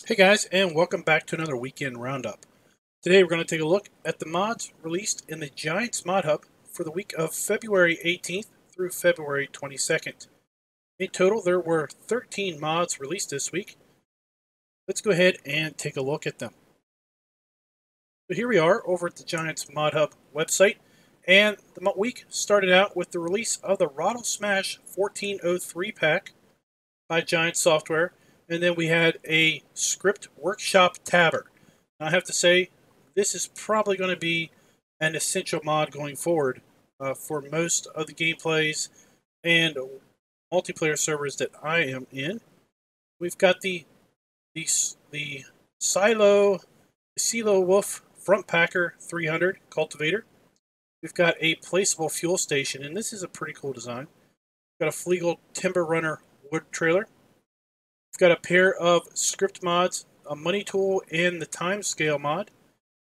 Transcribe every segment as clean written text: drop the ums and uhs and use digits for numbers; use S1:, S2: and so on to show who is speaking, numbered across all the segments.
S1: Hey guys, and welcome back to another weekend roundup. Today we're going to take a look at the mods released in the Giants Mod Hub for the week of February 18th through February 22nd. In total, there were 13 mods released this week. Let's go ahead and take a look at them. So here we are over at the Giants Mod Hub website, and the week started out with the release of the Rata Smash 1403 pack by Giants Software. And then we had a script workshop tabber. Now, I have to say, this is probably going to be an essential mod going forward for most of the gameplays and multiplayer servers that I am in. We've got the Silo Wolf Front Packer 300 cultivator. We've got a placeable fuel station, and this is a pretty cool design. We've got a Flegel Timber Runner wood trailer. We've got a pair of script mods, a money tool, and the time scale mod.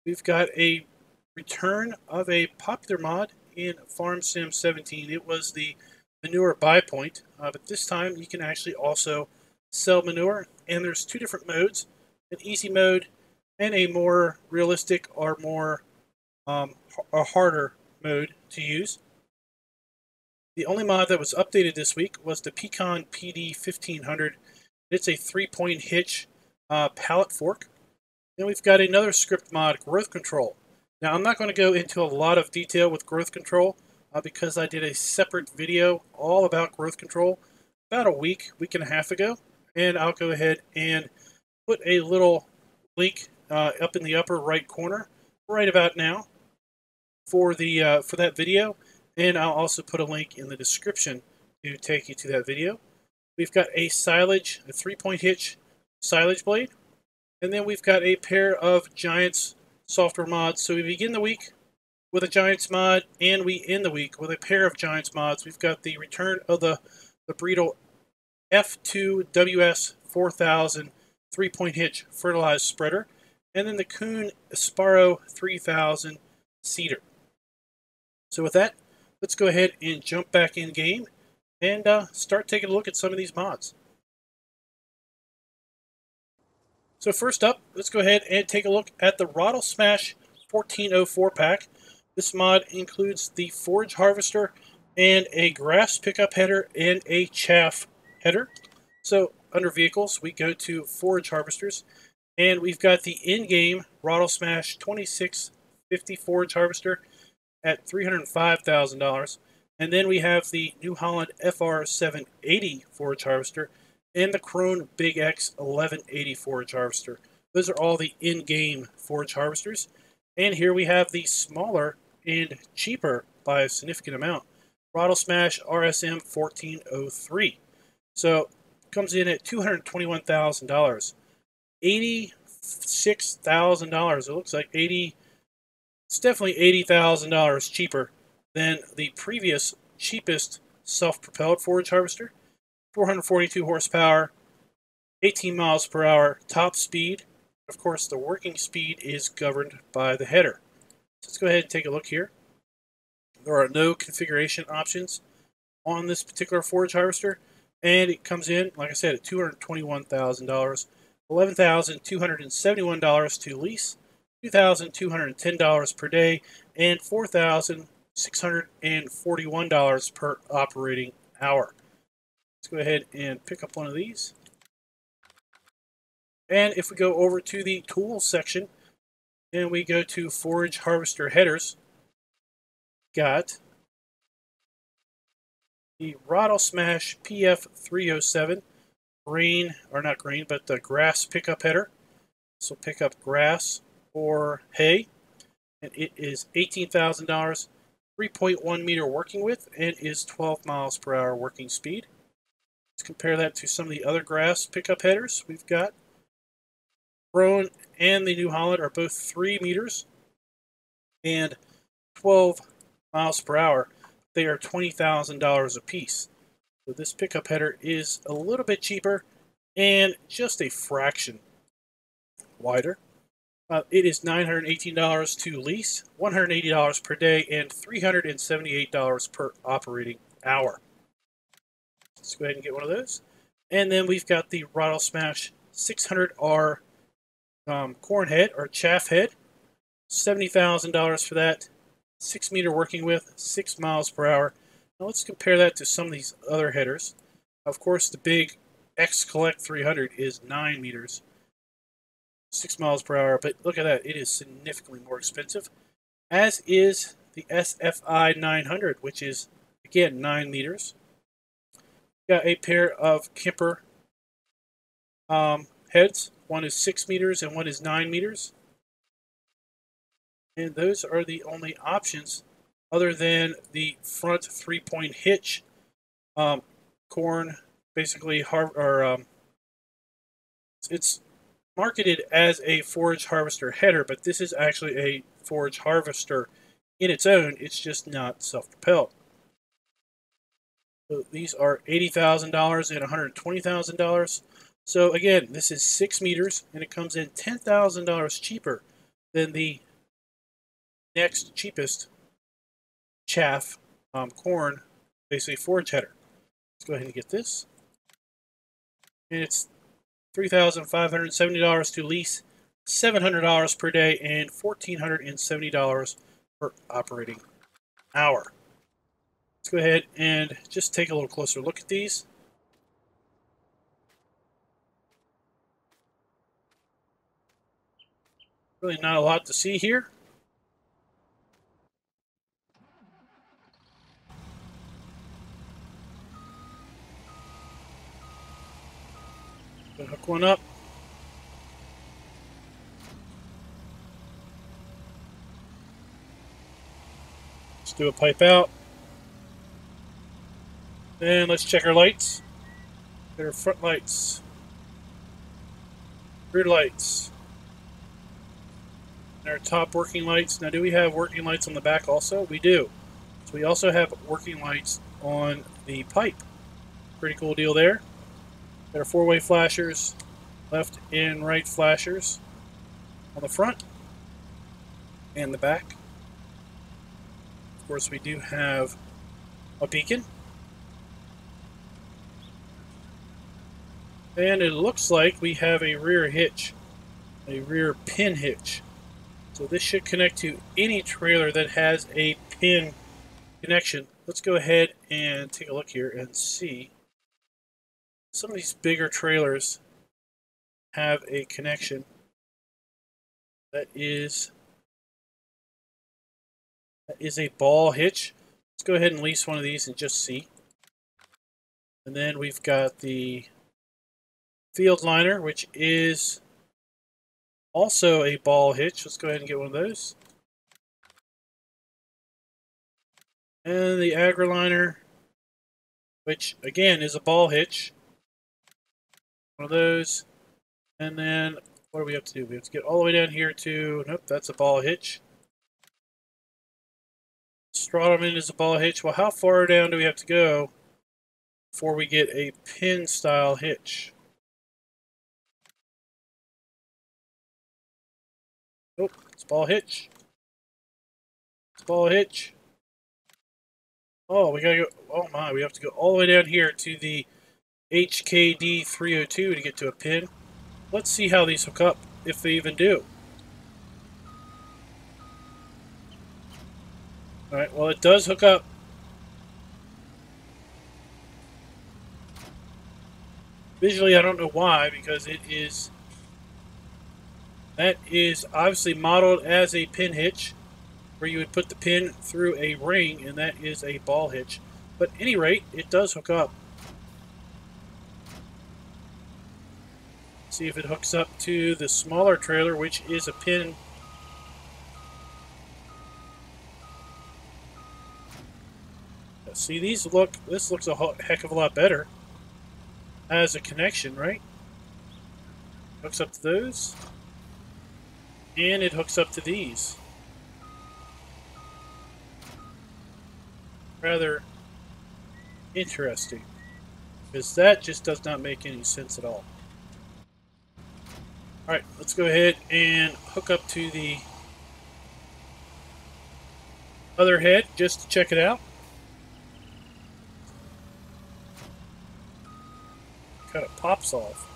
S1: We've got a return of a popular mod in Farm Sim 17. It was the manure buy point, but this time you can actually also sell manure, and there's two different modes, an easy mode and a more realistic or more a harder mode to use. The only mod that was updated this week was the Pecan PD 1500. It's a 3-point hitch pallet fork. Then we've got another script mod, growth control. Now, I'm not going to go into a lot of detail with growth control because I did a separate video all about growth control about a week and a half ago. And I'll go ahead and put a little link up in the upper right corner right about now for that video. And I'll also put a link in the description to take you to that video. We've got a silage, a 3-point hitch silage blade. And then we've got a pair of Giants software mods. So we begin the week with a Giants mod, and we end the week with a pair of Giants mods. We've got the return of the Bredal F2WS 4000 3-point hitch fertilized spreader. And then the Kuhn and 3000 seeder. So with that, let's go ahead and jump back in game and start taking a look at some of these mods. So first up, let's go ahead and take a look at the Rata Smash 1404 pack. This mod includes the forage harvester and a grass pickup header and a chaff header. So under vehicles, we go to forage harvesters, and we've got the in-game Rata Smash 2650 forage harvester at $305,000. And then we have the New Holland FR780 forage harvester and the Krohn Big X 1180 forage harvester. Those are all the in-game forage harvesters. And here we have the smaller and cheaper by a significant amount, Rata Smash RSM 1403. So it comes in at $221,000. $86,000. It looks like it's definitely $80,000 cheaper than the previous cheapest self-propelled forage harvester. 442 horsepower, 18 miles per hour top speed. Of course, the working speed is governed by the header. So let's go ahead and take a look here. There are no configuration options on this particular forage harvester, and it comes in, like I said, at $221,000, $11,271 to lease, $2,210 per day, and $4,641 per operating hour. Let's go ahead and pick up one of these. And if we go over to the tools section and we go to forage harvester headers, got the Rata Smash PF307 the grass pickup header. This will pick up grass or hay, and it is $18,000, 3.1 meter working width, and is 12 miles per hour working speed. Let's compare that to some of the other grass pickup headers. We've got Krohn and the New Holland are both 3 meters and 12 miles per hour. They are $20,000 a piece. So this pickup header is a little bit cheaper and just a fraction wider. It is $918 to lease, $180 per day, and $378 per operating hour. Let's go ahead and get one of those. And then we've got the Rata Smash 600R corn head or chaff head, $70,000 for that. 6-meter working width, 6 miles per hour. Now let's compare that to some of these other headers. Of course, the big X Collect 300 is 9 meters, 6 miles per hour. But look at that, it is significantly more expensive, as is the SFI 900, which is, again, 9 meters. Got a pair of Kemper heads. One is 6 meters and one is 9 meters. And those are the only options other than the front 3-point hitch. Corn, basically, it's marketed as a forage harvester header, but this is actually a forage harvester in its own. It's just not self-propelled. So these are $80,000 and $120,000. So again, this is 6 meters, and it comes in $10,000 cheaper than the next cheapest chaff corn, basically forage header. Let's go ahead and get this. And it's $3,570 to lease, $700 per day, and $1,470 per operating hour. Let's go ahead and just take a little closer look at these. Really not a lot to see here. Gonna hook one up. Let's do a pipe out. And let's check our lights. Get our front lights. Rear lights. And our top working lights. Now, do we have working lights on the back also? We do. So we also have working lights on the pipe. Pretty cool deal there. Got our 4-way flashers, left and right flashers on the front and the back. Of course, we do have a beacon. And it looks like we have a rear hitch, a rear pin hitch. So this should connect to any trailer that has a pin connection. Let's go ahead and take a look here and see. Some of these bigger trailers have a connection that is a ball hitch. Let's go ahead and lease one of these and just see. And then we've got the field liner, which is also a ball hitch. Let's go ahead and get one of those. And the AgriLiner, which again is a ball hitch. One of those. And then what do we have to do? We have to get all the way down here to, nope, that's a ball hitch. Straddleman is a ball hitch. Well, how far down do we have to go before we get a pin style hitch? Oh, it's ball hitch. It's ball hitch. Oh, we gotta go. Oh my, we have to go all the way down here to the HKD 302 to get to a pin. Let's see how these hook up, if they even do. Alright, well, it does hook up. Visually, I don't know why, because that is obviously modeled as a pin hitch, where you would put the pin through a ring, and that is a ball hitch. But at any rate, it does hook up. See if it hooks up to the smaller trailer, which is a pin. See, this looks a heck of a lot better as a connection, right? Hooks up to those, and it hooks up to these. Rather interesting, because that just does not make any sense at all. Alright, let's go ahead and hook up to the other head just to check it out. Kind of pops off.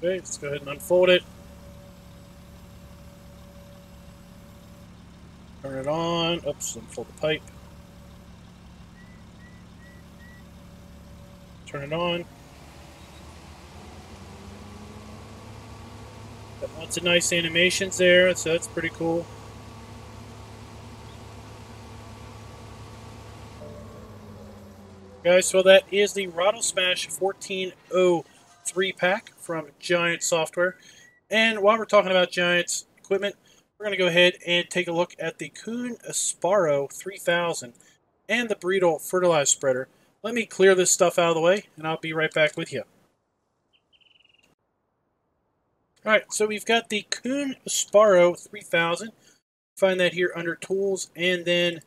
S1: Okay, let's go ahead and unfold it. Turn it on. Oops, unfold the pipe. Turn it on. Got lots of nice animations there, so that's pretty cool. Guys, so that is the Rata Smash 1403 pack from Giant Software. And while we're talking about Giant's equipment, we're going to go ahead and take a look at the Kuhn and 3000 and the Bredal fertilizer spreader. Let me clear this stuff out of the way, and I'll be right back with you. Alright, so we've got the Kuhn and 3000. Find that here under Tools and then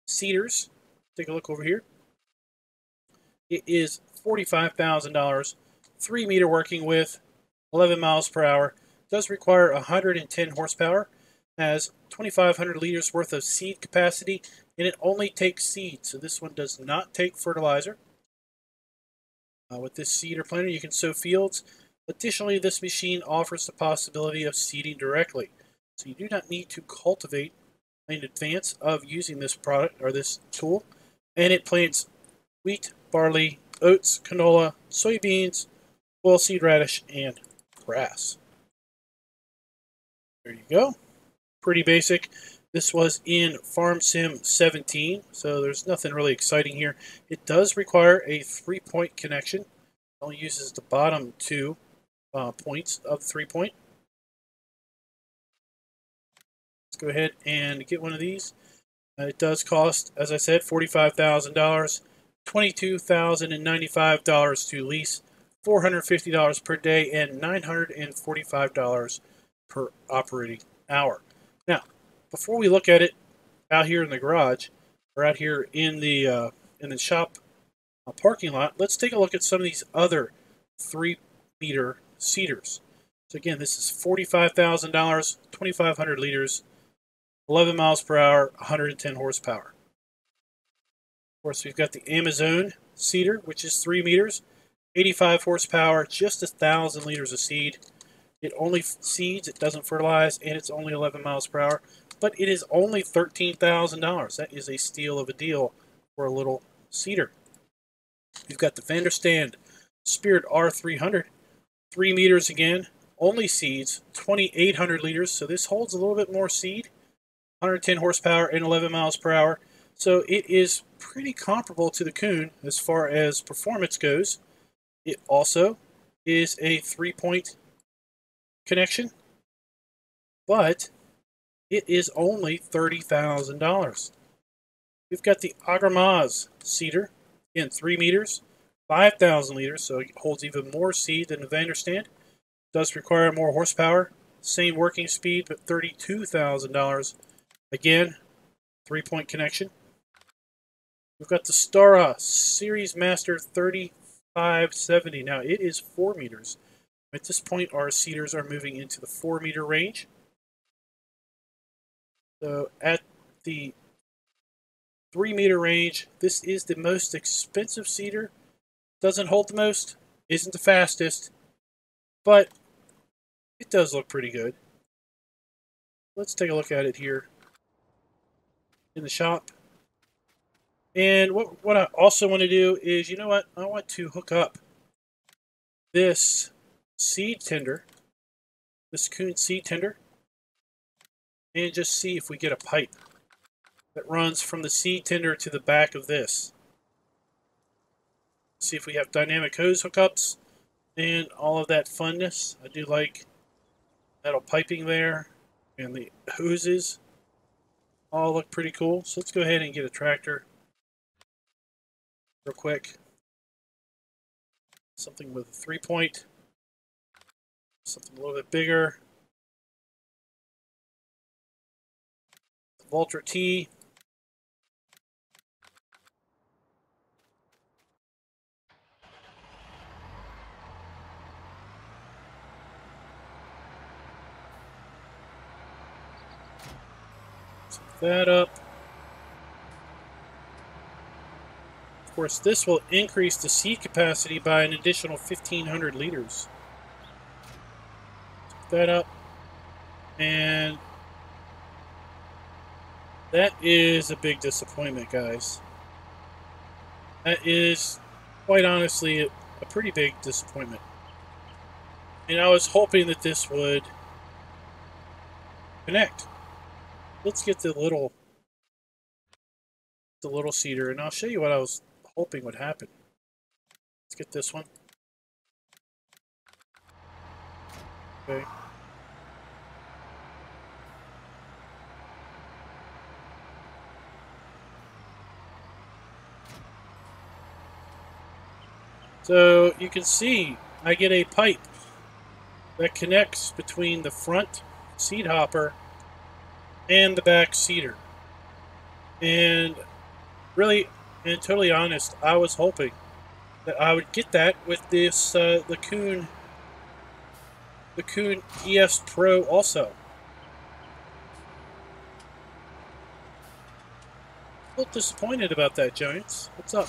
S1: Seeders. Take a look over here. It is $45,000, 3 meter working with, 11 miles per hour. Does require 110 horsepower, has 2,500 liters worth of seed capacity, and it only takes seed. So this one does not take fertilizer. With this seeder planter, you can sow fields. Additionally, this machine offers the possibility of seeding directly. So you do not need to cultivate in advance of using this product or this tool. And it plants wheat, barley, oats, canola, soybeans, oilseed radish, and grass. There you go. Pretty basic. This was in Farm Sim 17, so there's nothing really exciting here. It does require a 3-point connection. It only uses the bottom 2 points of the 3-point. Let's go ahead and get one of these. It does cost, as I said, $45,000, $22,095 to lease, $450 per day, and $945 per operating hour. Now, before we look at it out here in the garage or out here in the shop parking lot, let's take a look at some of these other 3-meter seeders. So again, this is $45,000, 2,500 liters, 11 miles per hour, 110 horsepower. Of course, we've got the Amazon seeder, which is 3 meters, 85 horsepower, just 1,000 liters of seed. It only seeds, it doesn't fertilize, and it's only 11 miles per hour. But it is only $13,000. That is a steal of a deal for a little seeder. We've got the Vanderstand Spirit R300, 3 meters again, only seeds, 2,800 liters. So this holds a little bit more seed, 110 horsepower and 11 miles per hour. So it is pretty comparable to the Kuhn as far as performance goes. It also is a 3-point connection, but it is only $30,000. We've got the Agramaz seeder, again 3 meters, 5,000 liters, so it holds even more seed than the Vanderstand. Does require more horsepower, same working speed, but $32,000. Again, 3-point connection. We've got the Stara Series Master 3570. Now it is 4 meters. At this point, our seeders are moving into the 4-meter range. So at the 3-meter range, this is the most expensive seeder. Doesn't hold the most, isn't the fastest, but it does look pretty good. Let's take a look at it here in the shop. And what I also want to do is, you know what, I want to hook up this seed tender, this Kuhn seed tender, and just see if we get a pipe that runs from the seed tender to the back of this. See if we have dynamic hose hookups and all of that funness. I do like metal piping there, and the hoses all look pretty cool. So let's go ahead and get a tractor real quick. Something with a 3-point, something a little bit bigger. The Voltra T. Set that up. Of course, this will increase the seed capacity by an additional 1,500 liters. that up. And that is a big disappointment, guys. That is, quite honestly, a pretty big disappointment. And I was hoping that this would connect. Let's get the little seeder, and I'll show you what I was hoping would happen. Let's get this one. Okay. So you can see I get a pipe that connects between the front seed hopper and the back seeder. And really, and totally honest, I was hoping that I would get that with this the Kuhn ES Pro also. A little disappointed about that, Giants. What's up?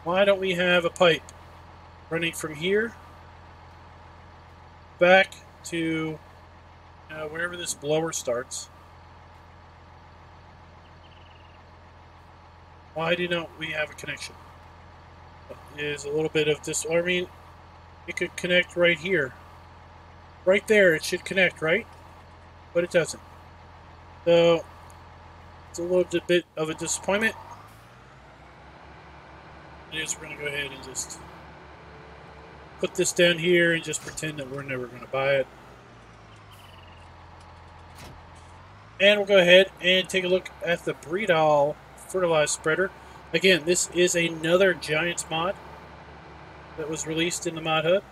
S1: Why don't we have a pipe running from here back to wherever this blower starts? Why do not we have a connection? It is a little bit of this. I mean, it could connect right here. Right there, it should connect, right? But it doesn't. So, it's a little bit of a disappointment. It is, we're going to go ahead and just put this down here and just pretend that we're never going to buy it. And we'll go ahead and take a look at the Bredal fertilizer spreader. Again, this is another Giants mod that was released in the mod hub.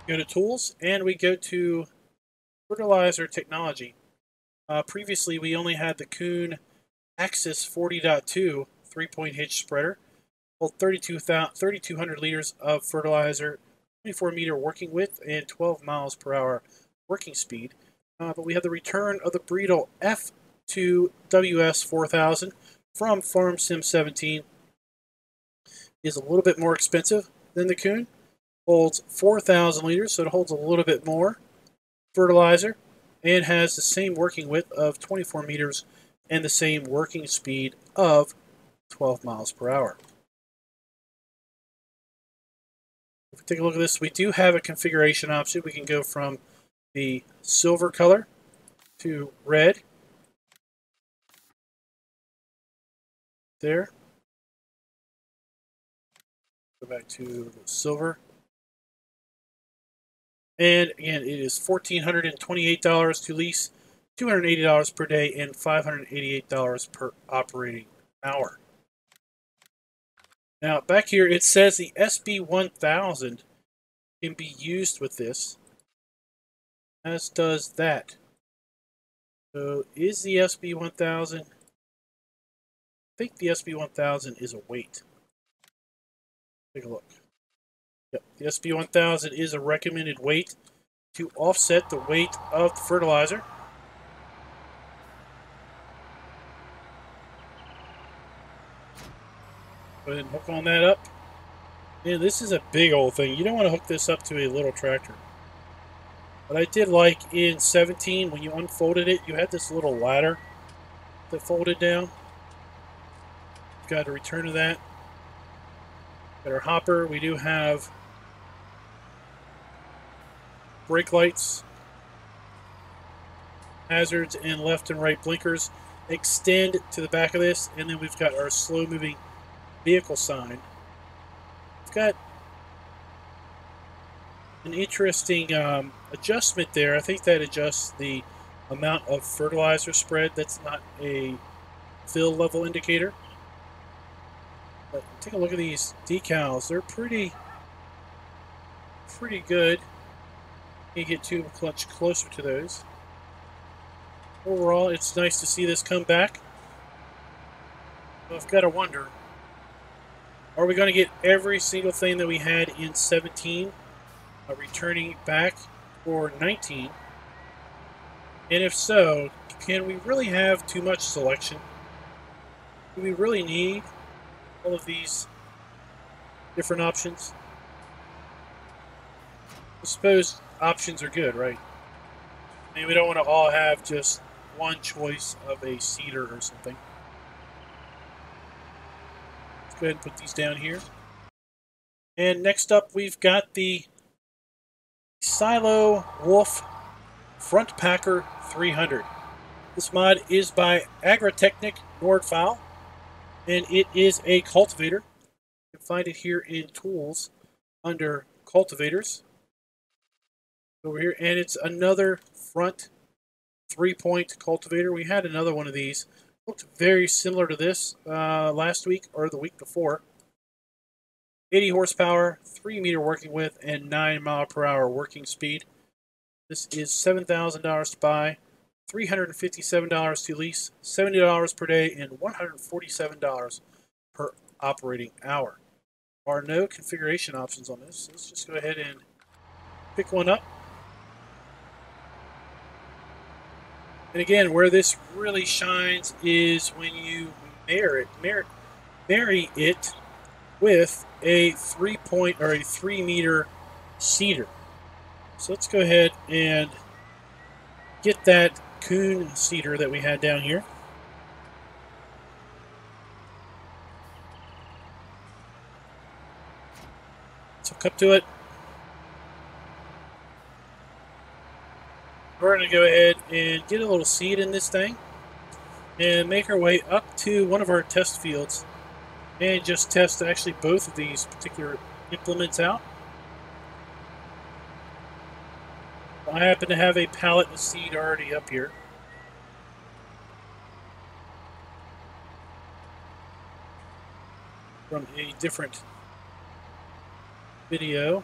S1: Go to tools and we go to fertilizer technology. Previously, we only had the Kuhn Axis 40.2 3-point hitch spreader. Hold 3,200 liters of fertilizer, 24 meter working width, and 12 miles per hour working speed. But we have the return of the Bredal F2WS 4000 from Farm Sim 17. Is a little bit more expensive than the Kuhn. Holds 4,000 liters, so it holds a little bit more fertilizer, and has the same working width of 24 meters and the same working speed of 12 miles per hour. If we take a look at this, we do have a configuration option. We can go from the silver color to red. There. Go back to the silver. And again, it is $1,428 to lease, $280 per day, and $588 per operating hour. Now, back here, it says the SB1000 can be used with this, as does that. So, is the SB1000? I think the SB1000 is a weight. Take a look. Yep, the SB1000 is a recommended weight to offset the weight of the fertilizer. Go ahead and hook on that up. Man, this is a big old thing. You don't want to hook this up to a little tractor. But I did like in 17, when you unfolded it, you had this little ladder that folded down. Got a return of that. Got our hopper. We do have brake lights, hazards, and left and right blinkers extend to the back of this. And then we've got our slow moving vehicle sign. We've got an interesting adjustment there. I think that adjusts the amount of fertilizer spread. That's not a fill level indicator. But take a look at these decals. They're pretty good. You get too much closer to those. Overall, it's nice to see this come back. I've got to wonder, are we going to get every single thing that we had in 17 returning back for 19? And if so, can we really have too much selection? Do we really need all of these different options? suppose options are good, right? I mean, we don't want to all have just one choice of a seeder or something. Let's go ahead and put these down here. And next up, we've got the Silo Wolf Front Packer 300. This mod is by Agritechnic Nordfile, and it is a cultivator. You can find it here in Tools under Cultivators. Over here, and it's another front 3-point cultivator. We had another one of these. Looked very similar to this last week or the week before. 80 horsepower, 3 meter working width, and 9 mile per hour working speed. This is $7,000 to buy, $357 to lease, $70 per day, and $147 per operating hour. There are no configuration options on this. Let's just go ahead and pick one up. And again, where this really shines is when you marry it with a 3-point or a 3 meter seeder. So let's go ahead and get that Kuhn seeder that we had down here. Let's hook up to it. We're going to go ahead and get a little seed in this thing and make our way up to one of our test fields and just test actually both of these particular implements out. I happen to have a pallet of seed already up here. From a different video.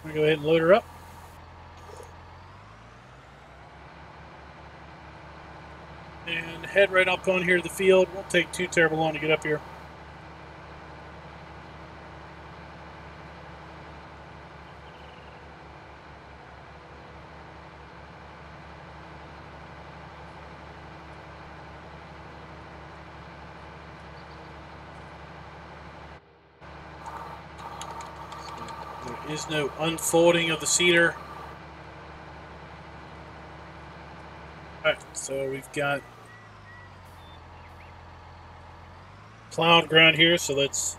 S1: I'm going to go ahead and load her up. And head right up on here to the field. Won't take too terrible long to get up here. There is no unfolding of the seeder. Alright, so we've got plowed ground here, so let's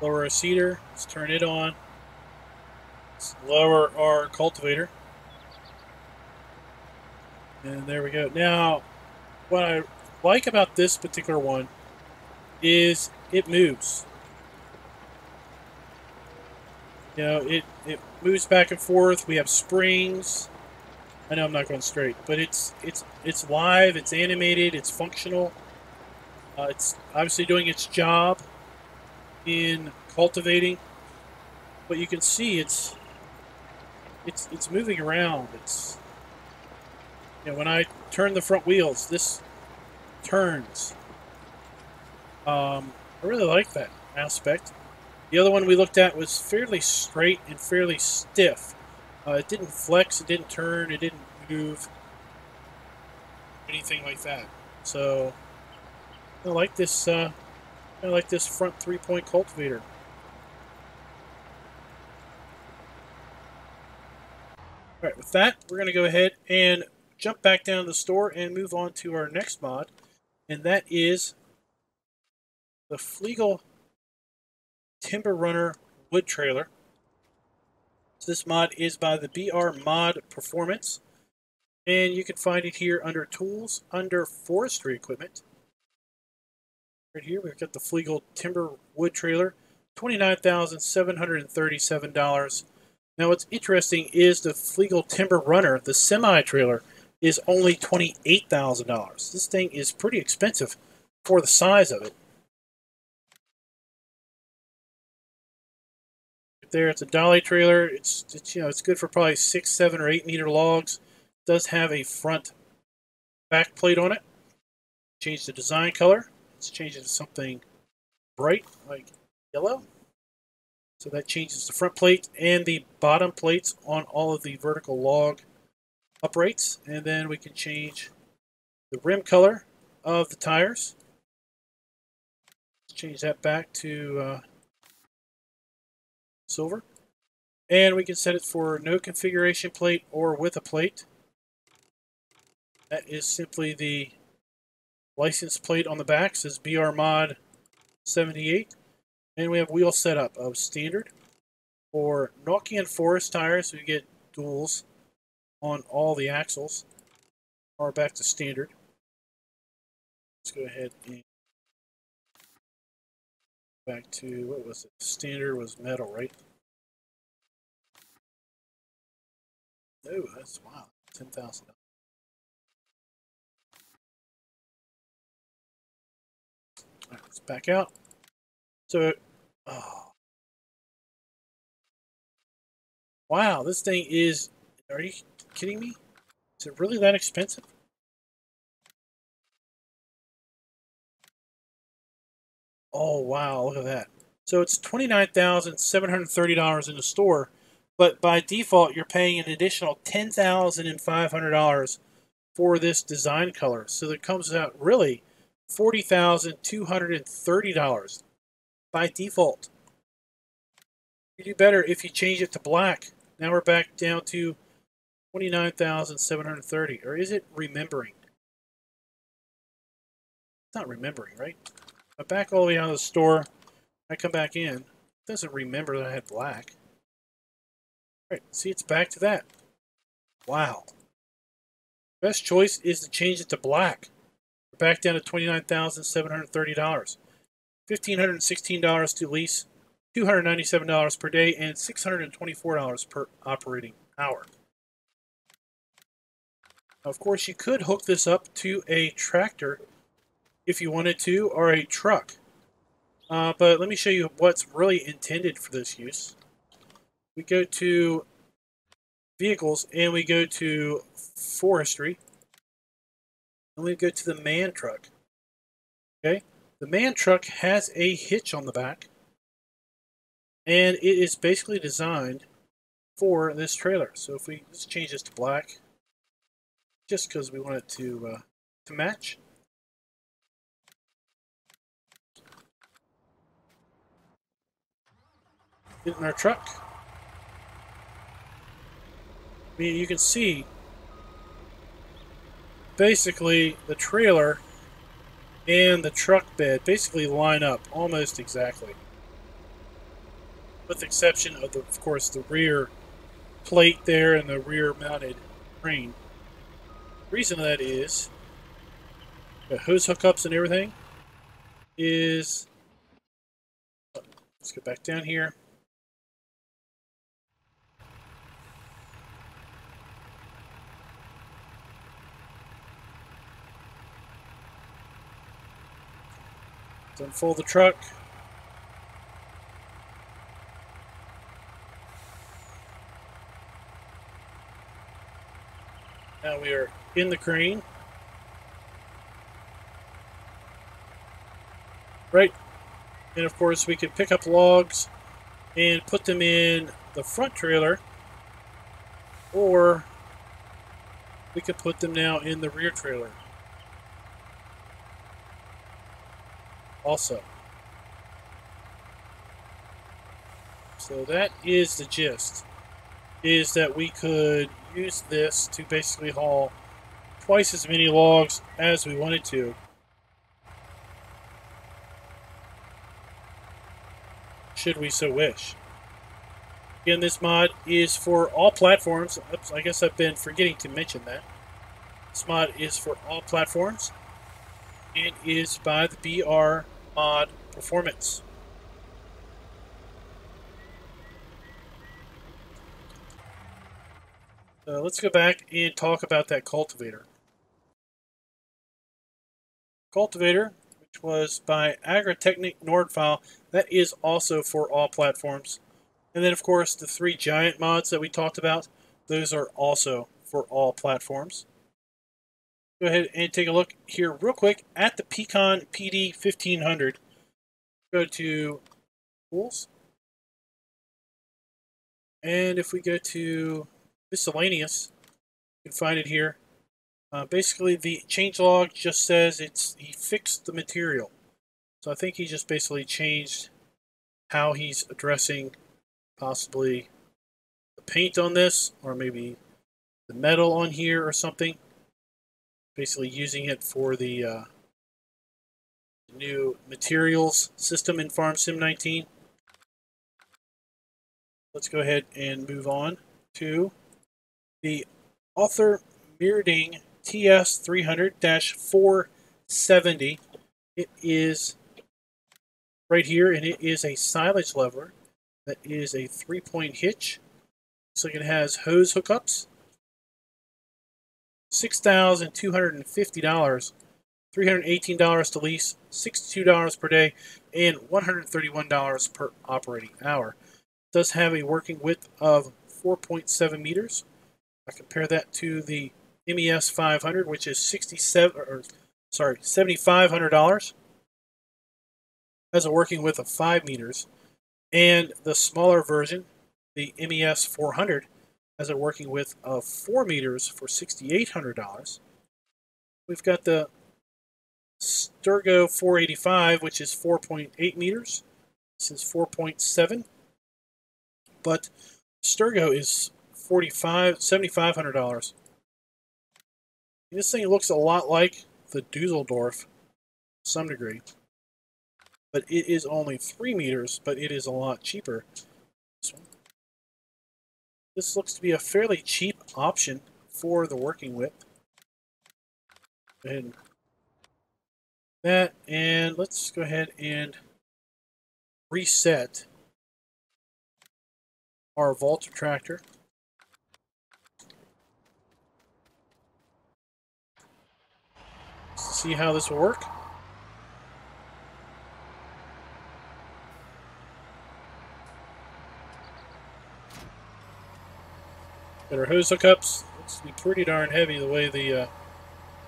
S1: lower our seeder. Let's turn it on. Let's lower our cultivator. And there we go. Now, what I like about this particular one is it moves. You know, it moves back and forth. We have springs. I know I'm not going straight, but it's live, it's animated, it's functional. It's obviously doing its job in cultivating, but you can see it's moving around. It's, you know, when I turn the front wheels, this turns. I really like that aspect. The other one we looked at was fairly straight and fairly stiff. It didn't flex, it didn't turn, it didn't move, anything like that. So I like this. I like this front 3-point cultivator. All right, with that, we're going to go ahead and jump back down to the store and move on to our next mod, and that is the Flegel Timber Runner wood trailer. So this mod is by the BR Mod Performance, and you can find it here under Tools, under Forestry Equipment. Right here, we've got the Flegel Timber Wood Trailer, $29,737. Now, what's interesting is the Flegel Timber Runner, the semi-trailer, is only $28,000. This thing is pretty expensive for the size of it. There, it's a dolly trailer. It's you know, it's good for probably 6, 7, or 8 meter logs. It does have a front back plate on it. Change the design color. Let's change it to something bright like yellow. So that changes the front plate and the bottom plates on all of the vertical log uprights. And then we can change the rim color. of the tires. Let's change that back to silver. And we can set it for no configuration plate or with a plate. That is simply the license plate on the back. It says BR Mod 78. And we have wheel setup of standard. For Nokian Forest tires, we get duals on all the axles. Or back to standard. Let's go ahead and back to, what was it? Standard was metal, right? Oh, that's wow. $10,000. Alright, let's back out. So, oh. Wow, this thing is, are you kidding me? Is it really that expensive? Oh, wow, look at that. So it's $29,730 in the store, but by default, you're paying an additional $10,500 for this design color. So that comes out really $40,230 by default. You do better if you change it to black. Now we're back down to $29,730. Or is it remembering? It's not remembering, right? I back all the way out of the store. I come back in. It doesn't remember that I had black. All right, see, it's back to that. Wow. Best choice is to change it to black. We're back down to $29,730. $1,516 to lease, $297 per day, and $624 per operating hour. Now, of course, you could hook this up to a tractor if you wanted to, or a truck. But let me show you what's really intended for this use. We go to vehicles and we go to forestry. And we go to the man truck. Okay, the man truck has a hitch on the back. And it is basically designed for this trailer. So if we just change this to black, just because we want it to match. Get in our truck. I mean, you can see basically the trailer and the truck bed basically line up almost exactly. With the exception of, of course, the rear plate there and the rear mounted crane. The reason that is, the hose hookups and everything is, let's go back down here. Let's unfold the truck. Now we are in the crane. Right. And of course we can pick up logs and put them in the front trailer, or we could put them now in the rear trailer also. So that is the gist, is that we could use this to basically haul twice as many logs as we wanted to. Should we so wish. Again, this mod is for all platforms. Oops, I guess I've been forgetting to mention that. This mod is for all platforms. It is by the BR Mod Performance. Let's go back and talk about that cultivator. Cultivator, which was by Agritechnic Nordfile, that is also for all platforms. And then, of course, the 3 giant mods that we talked about, those are also for all platforms. Go ahead and take a look here real quick at the Pecan PD 1500. Go to Tools. And if we go to Miscellaneous, you can find it here. Basically, the changelog just says he fixed the material. So I think he just basically changed how he's addressing possibly the paint on this, or maybe the metal on here or something. Basically using it for the new materials system in Farm Sim 19. Let's go ahead and move on to the Author Mirroring TS300-470. It is right here, and it is a silage lever that is a 3-point hitch. So it has hose hookups, $6,250, $318 to lease, $62 per day, and $131 per operating hour. It does have a working width of 4.7 meters. I compare that to the MES 500, which is $7,500. Has a working width of 5 meters, and the smaller version, the MES 400, has a working width of 4 meters for $6,800. We've got the Sturgo 485, which is 4.8 meters. This is 4.7, but Sturgo is $7,500. This thing looks a lot like the Dusseldorf to some degree, but it is only 3 meters, but it is a lot cheaper. This looks to be a fairly cheap option for the working width. And that, and let's go ahead and reset our Volta tractor. See how this will work. Got our hose hookups. Looks to be pretty darn heavy the way the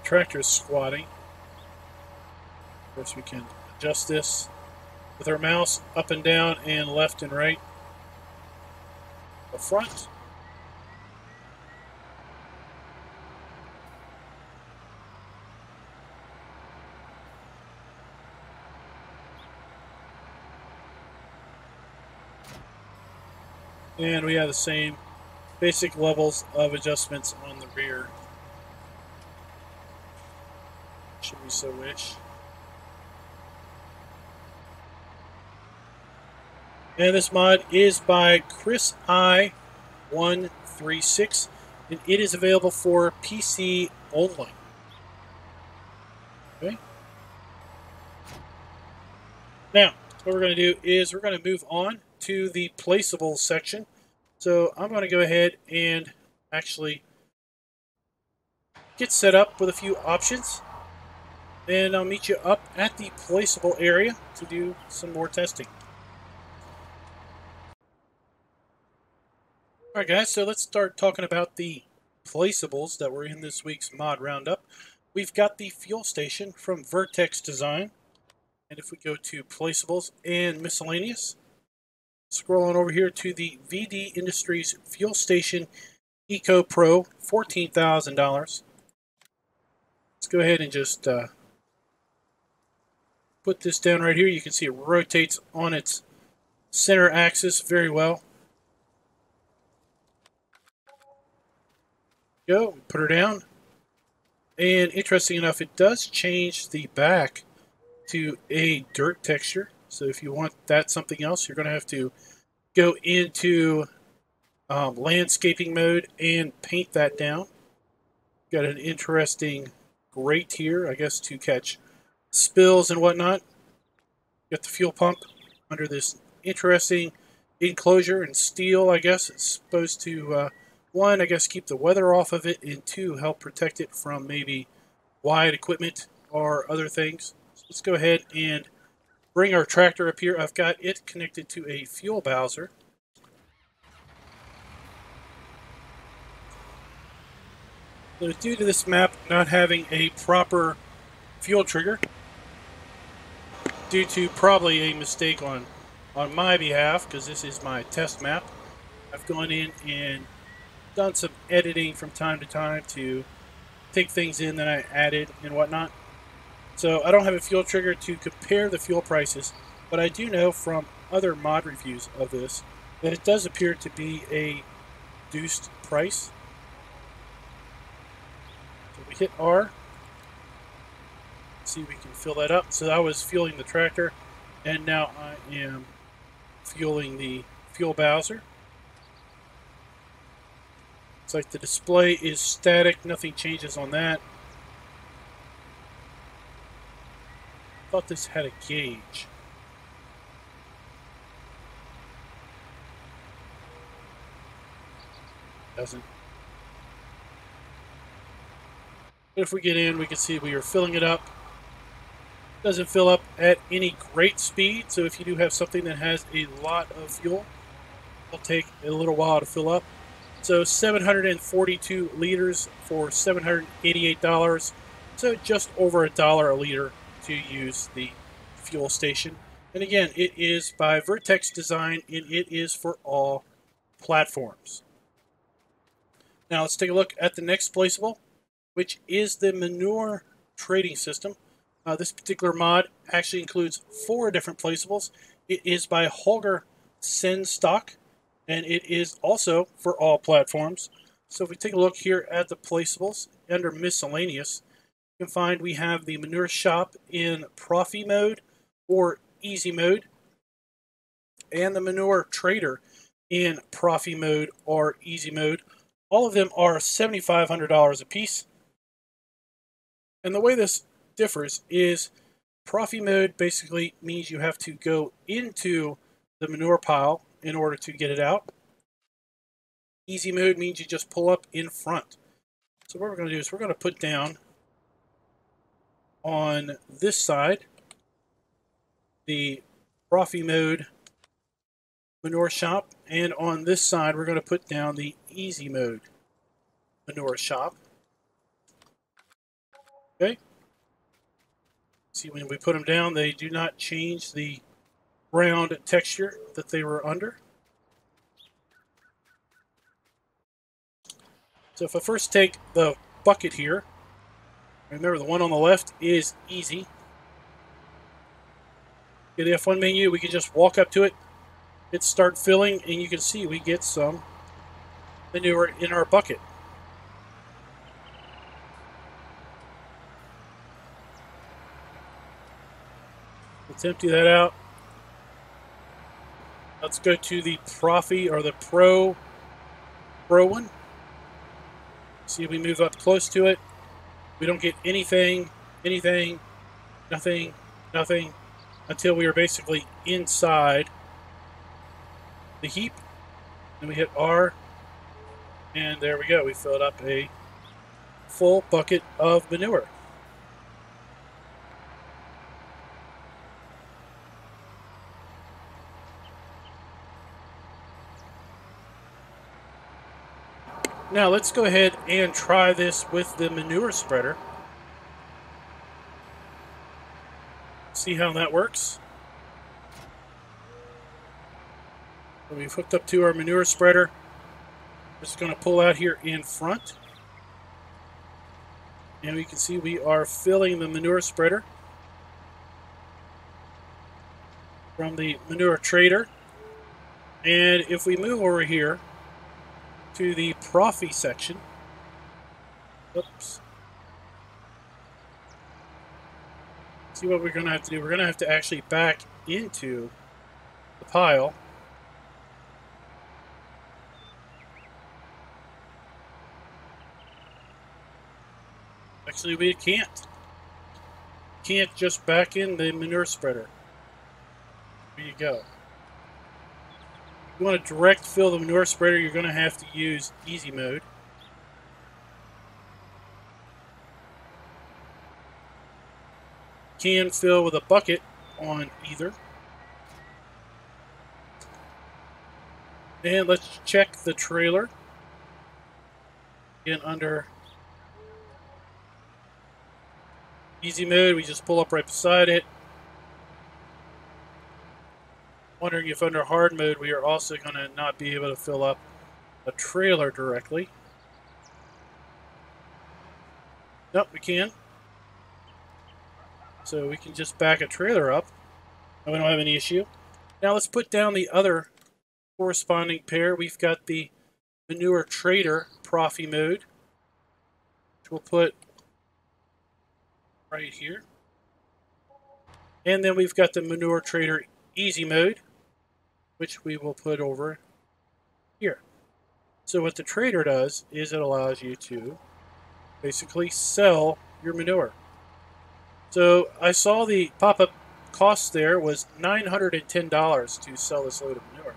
S1: tractor is squatting. Of course, we can adjust this with our mouse up and down and left and right. The front. And we have the same basic levels of adjustments on the rear, should we so wish. And this mod is by Chris I136, and it is available for PC only. Okay. Now, what we're going to do is we're going to move on to the Placeable section. So I'm going to go ahead and actually get set up with a few options, and I'll meet you up at the Placeable area to do some more testing. Alright guys, so let's start talking about the Placeables that were in this week's mod roundup. We've got the fuel station from Vertex Design, and if we go to Placeables and Miscellaneous, scroll on over here to the VD Industries Fuel Station Eco Pro, $14,000. Let's go ahead and just put this down right here. You can see it rotates on its center axis very well. Go, put her down. And interesting enough, it does change the back to a dirt texture. So if you want that something else, you're going to have to go into landscaping mode and paint that down. Got an interesting grate here, I guess, to catch spills and whatnot. Got the fuel pump under this interesting enclosure in steel, I guess. It's supposed to, one, I guess, keep the weather off of it, and two, help protect it from maybe wide equipment or other things. So let's go ahead and bring our tractor up here. I've got it connected to a fuel bowser. So due to this map not having a proper fuel trigger, due to probably a mistake on my behalf, because this is my test map, I've gone in and done some editing from time to time to take things in that I added and whatnot. So I don't have a fuel trigger to compare the fuel prices, but I do know from other mod reviews of this that it does appear to be a reduced price. So we hit R. See if we can fill that up. So I was fueling the tractor, and now I am fueling the fuel bowser. It's like the display is static, nothing changes on that. I thought this had a gauge. Doesn't. But if we get in, we can see we are filling it up. Doesn't fill up at any great speed, so if you do have something that has a lot of fuel, it'll take a little while to fill up. So 742 liters for $788, so just over $1 a liter to use the fuel station. And again, it is by Vertex Design, and it is for all platforms. Now let's take a look at the next placeable, which is the manure trading system. This particular mod actually includes 4 different placeables. It is by Holger Senstock, and it is also for all platforms. So if we take a look here at the placeables under Miscellaneous, you can find we have the manure shop in Profi mode or easy mode, and the manure trader in Profi mode or easy mode. All of them are $7,500 a piece. And the way this differs is Profi mode basically means you have to go into the manure pile in order to get it out. Easy mode means you just pull up in front. So what we're going to do is we're going to put down on this side the Profi mode manure shop, and on this side we're going to put down the easy mode manure shop. Okay. See, when we put them down, they do not change the round texture that they were under. So if I first take the bucket here, remember the one on the left is easy. Get the F1 menu, we can just walk up to it, hit start filling, and you can see we get some manure in our bucket. Let's empty that out. Let's go to the Profi or the Pro one. See if we move up close to it. We don't get anything, nothing, until we are basically inside the heap. Then we hit R, and there we go. We filled up a full bucket of manure. Now let's go ahead and try this with the manure spreader. See how that works. So we've hooked up to our manure spreader. Just going to pull out here in front. And we can see we are filling the manure spreader from the manure trader. And if we move over here to the Profi section, oops. See what we're going to have to do. We're going to have to actually back into the pile. Actually, we can't. Can't just back in the manure spreader. There you go. If you want to direct fill the manure spreader, you're going to have to use easy mode. Can fill with a bucket on either. And let's check the trailer. Again, under easy mode, we just pull up right beside it. Wondering if under hard mode we are also going to not be able to fill up a trailer directly. Nope, we can. So we can just back a trailer up, and we don't have any issue. Now let's put down the other corresponding pair. We've got the manure trader Profi mode, which we'll put right here. And then we've got the manure trader easy mode, which we will put over here. So what the trader does is it allows you to basically sell your manure. So I saw the pop-up cost there was $910 to sell this load of manure.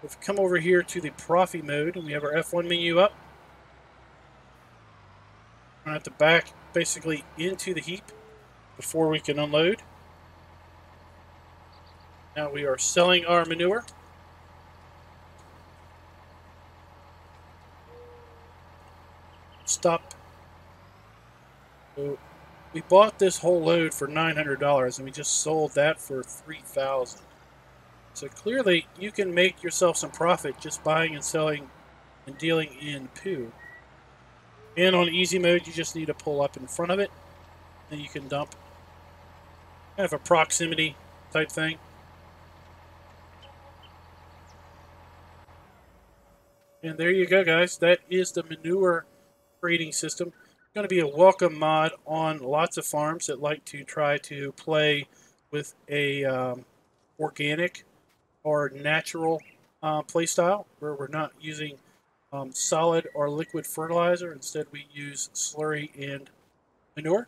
S1: If we come over here to the Profi mode and we have our F1 menu up, we're going to have to back basically into the heap before we can unload. Now we are selling our manure. Stop. So we bought this whole load for $900 and we just sold that for $3,000. So clearly you can make yourself some profit just buying and selling and dealing in poo. And on easy mode you just need to pull up in front of it and you can dump. Kind of a proximity type thing. And there you go, guys. That is the manure trading system. It's going to be a welcome mod on lots of farms that like to try to play with a organic or natural play style where we're not using solid or liquid fertilizer. Instead, we use slurry and manure.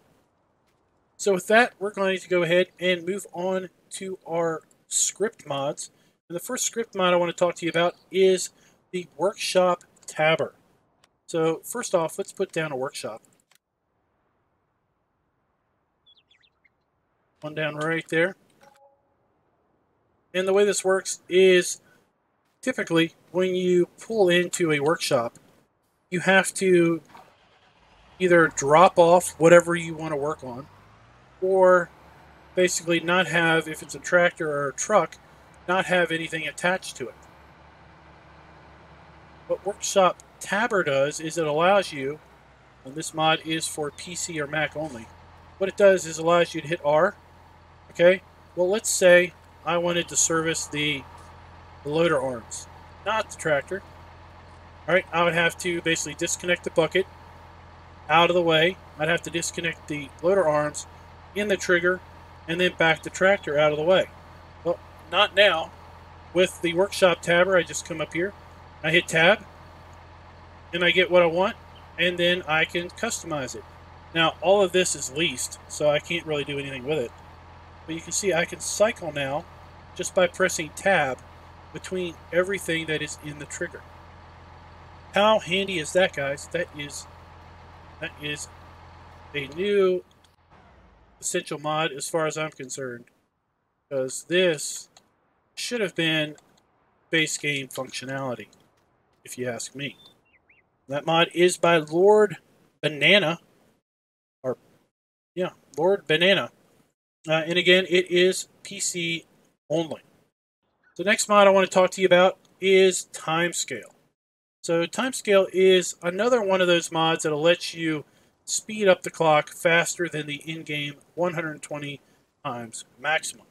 S1: So with that, we're going to go ahead and move on to our script mods. And the first script mod I want to talk to you about is the workshop tabber. So first off, let's put down a workshop. One down right there. And the way this works is typically when you pull into a workshop, you have to either drop off whatever you want to work on, or basically not have, if it's a tractor or a truck, not have anything attached to it. What Workshop Tabber does is it allows you, and this mod is for PC or Mac only, what it does is allows you to hit R. Okay, well let's say I wanted to service the loader arms, not the tractor. Alright, I would have to basically disconnect the bucket out of the way. I'd have to disconnect the loader arms in the trigger and then back the tractor out of the way. Well, not now. With the Workshop Tabber, I just come up here, I hit tab, and I get what I want, and then I can customize it. Now, all of this is leased, so I can't really do anything with it. But you can see I can cycle now just by pressing tab between everything that is in the trigger. How handy is that, guys? That is a new essential mod as far as I'm concerned, because this should have been base game functionality, if you ask me. That mod is by Lord Banana, or yeah, Lord Banana, and again, it is PC only. The next mod I want to talk to you about is Timescale. So Timescale is another one of those mods that'll let you speed up the clock faster than the in-game 120 times maximum.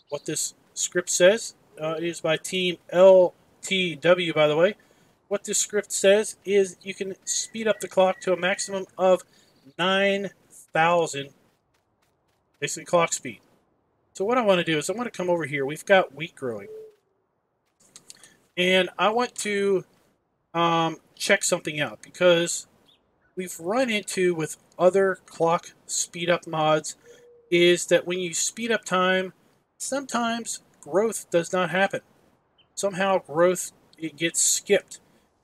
S1: What this script says is by Team LTW, by the way. What this script says is you can speed up the clock to a maximum of 9,000 basically clock speed. So what I want to do is I want to come over here. We've got wheat growing. And I want to check something out, because we've run into with other clock speed up mods is that when you speed up time, sometimes growth does not happen. Somehow growth, it gets skipped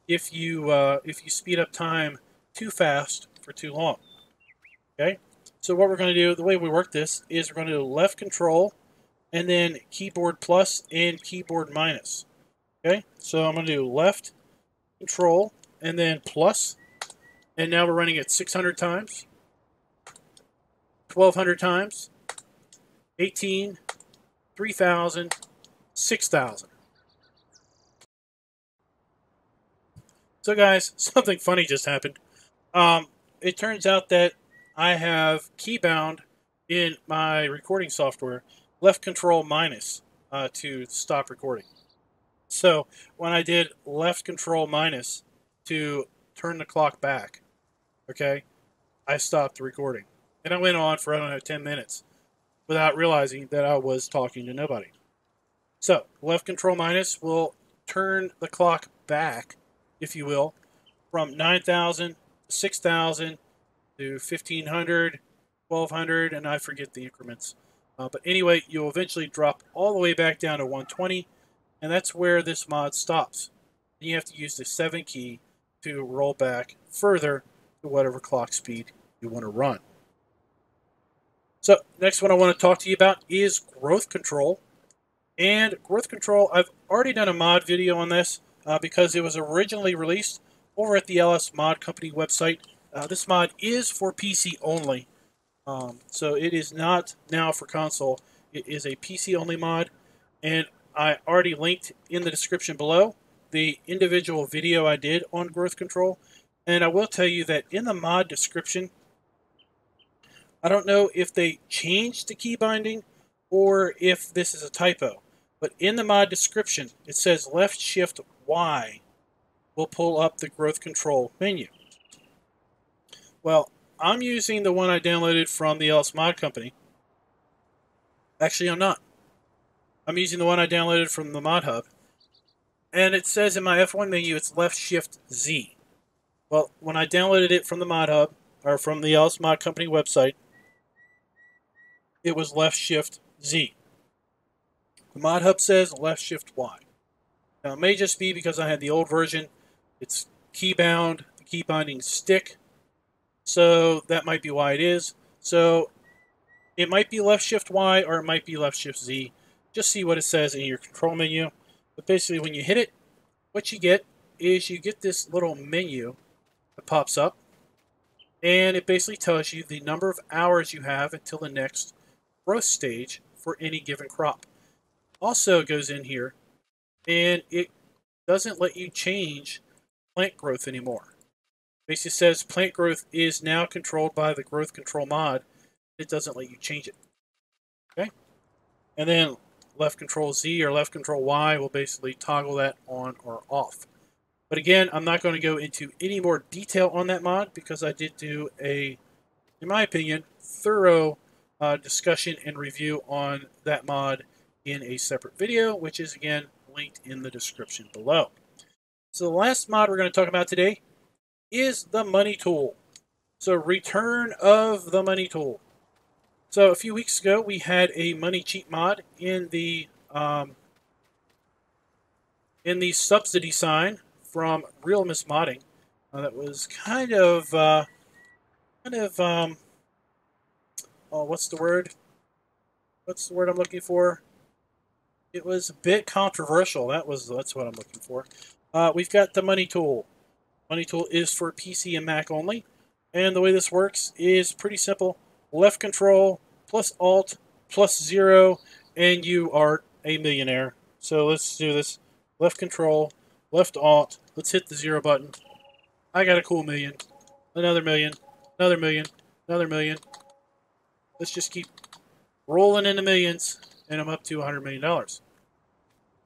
S1: if you speed up time too fast for too long. Okay, so what we're going to do, the way we work this is we're going to do left control and then keyboard plus and keyboard minus. Okay, so I'm going to do left control and then plus, and now we're running it 600 times, 1200 times, 18, 3000, 6000. So guys, something funny just happened. it turns out that I have keybound in my recording software left control minus to stop recording. So when I did left control minus to turn the clock back, okay, I stopped the recording. And I went on for, I don't know, 10 minutes without realizing that I was talking to nobody. So left control minus will turn the clock back, if you will, from 9,000 to 6,000 to 1,500, 1,200, and I forget the increments. But anyway, you'll eventually drop all the way back down to 120, and that's where this mod stops. You have to use the 7 key to roll back further to whatever clock speed you want to run. So next one I want to talk to you about is growth control. And growth control, I've already done a mod video on this because it was originally released over at the LS Mod Company website. This mod is for PC only, so it is not now for console. It is a PC only mod, and I already linked in the description below the individual video I did on growth control. And I will tell you that in the mod description, I don't know if they changed the key binding or if this is a typo, but in the mod description, it says left shift Y will pull up the growth control menu. Well, I'm using the one I downloaded from the LS Mod Company. Actually, I'm not. I'm using the one I downloaded from the Mod Hub. And it says in my F1 menu, it's left shift Z. Well, when I downloaded it from the Mod Hub, or from the LS Mod Company website, it was left shift Z. The Mod Hub says left shift Y. Now, it may just be because I had the old version. It's keybound, the key bindings stick. So that might be why it is. So it might be left shift Y or it might be left shift Z. Just see what it says in your control menu. But basically when you hit it, what you get is you get this little menu that pops up. And it basically tells you the number of hours you have until the next growth stage for any given crop. Also goes in here and it doesn't let you change plant growth anymore. Basically says plant growth is now controlled by the growth control mod. It doesn't let you change it. Okay? And then left control Z or left control Y will basically toggle that on or off. But again, I'm not going to go into any more detail on that mod because I did do a, in my opinion, thorough discussion and review on that mod in a separate video, which is again linked in the description below. So the last mod we're going to talk about today is the money tool. So return of the money tool. So a few weeks ago we had a money cheat mod in the subsidy sign from Real Miss Modding. That was kind of oh, what's the word? What's the word I'm looking for? It was a bit controversial. That's what I'm looking for. We've got the money tool. Money tool is for PC and Mac only. And the way this works is pretty simple. Left control plus alt plus 0 and you are a millionaire. So let's do this. Left control, left alt. Let's hit the 0 button. I got a cool million. Another million. Another million. Another million. Let's just keep rolling into millions and I'm up to $100 million.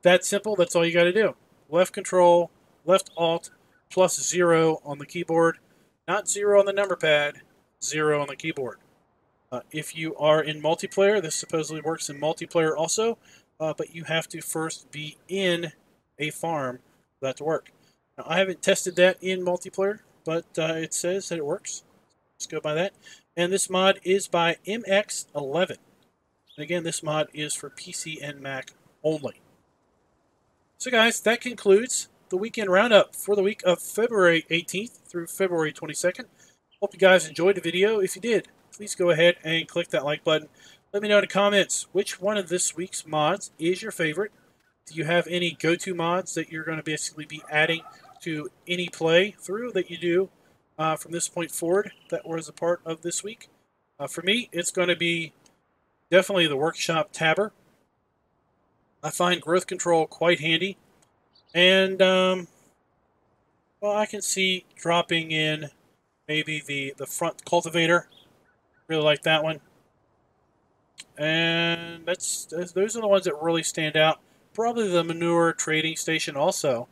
S1: That simple. That's all you got to do. Left control, left alt, plus 0 on the keyboard. Not 0 on the number pad, 0 on the keyboard. If you are in multiplayer, this supposedly works in multiplayer also, but you have to first be in a farm for that to work. Now, I haven't tested that in multiplayer, but it says that it works. Let's go by that. And this mod is by MX11. And again, this mod is for PC and Mac only. So guys, that concludes the weekend roundup for the week of February 18th through February 22nd. Hope you guys enjoyed the video. If you did, please go ahead and click that like button. Let me know in the comments which one of this week's mods is your favorite. Do you have any go-to mods that you're going to basically be adding to any playthrough that you do from this point forward that was a part of this week? For me, it's going to be definitely the Workshop Tabber. I find growth control quite handy. And, well, I can see dropping in maybe the front cultivator. Really like that one. And those are the ones that really stand out. Probably the manure trading station also.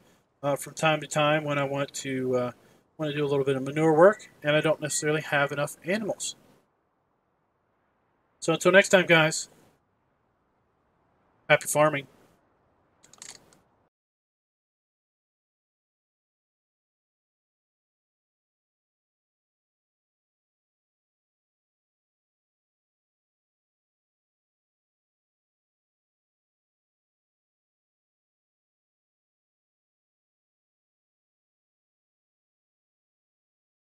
S1: From time to time when I want to do a little bit of manure work and I don't necessarily have enough animals. So until next time, guys, happy farming.